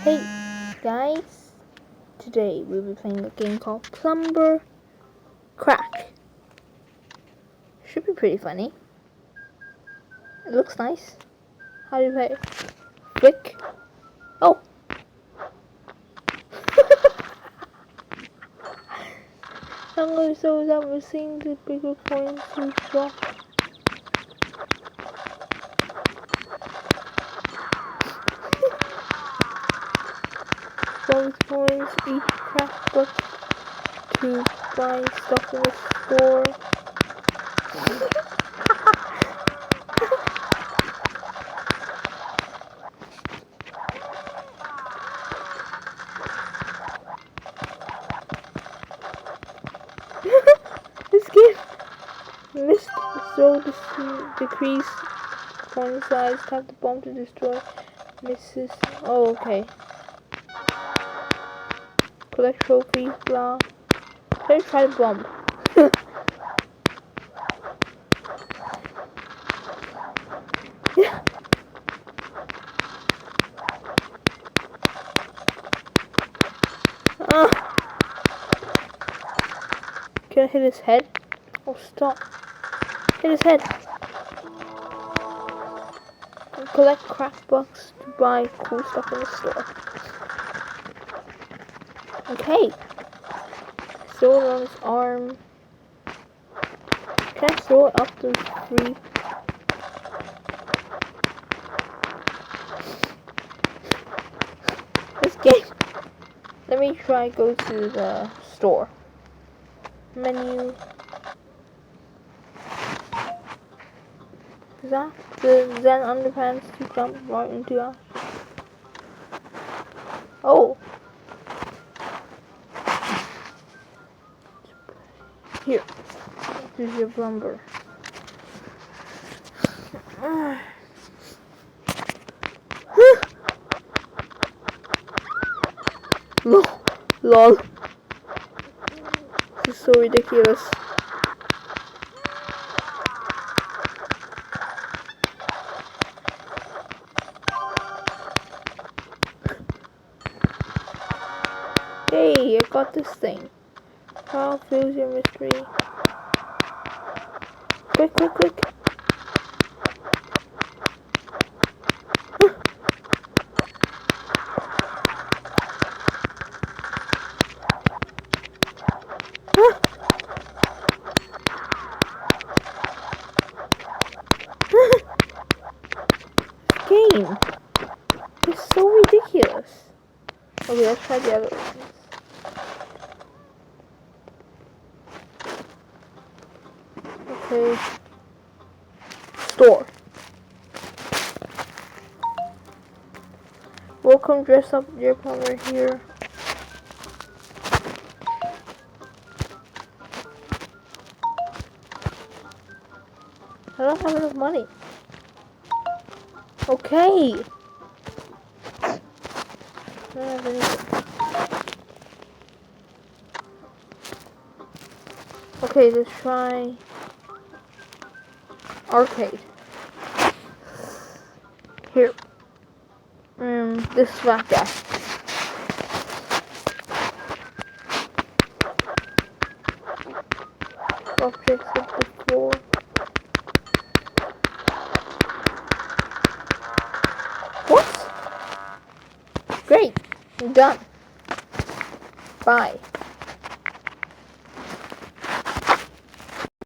Hey guys, today we'll be playing a game called Plumber Crack. Should be pretty funny. It looks nice. How do you play it? Flick. Oh! Hunger shows up, we're seeing the bigger coins to drop. Those coins each crack book to buy stuff in the store. This game missed, so decrease coin size, tap the bomb to destroy. Misses. Oh, okay. Collect trophies, blah. Let's try the bomb. Can I hit his head? Oh, stop. Hit his head. Collect crack bucks to buy cool stuff in the store. Okay. Throw it on his arm. Can I throw it up to three? This game. Let me try go to the store. Menu. Is that the Zen underpants to jump right into us? Oh. Here. This is your plumber. Lol. This is so ridiculous. Hey, I got this thing. How fills your mystery? Quick, quick, quick. Game. It's so ridiculous. Okay, let's try the other ones. Okay. Store. Welcome, dress up your plumber here. I don't have enough money. Okay. I don't have anything. Okay, let's try arcade. Here. This flat guy. Objects hit the floor. What? Great. I'm done. Bye.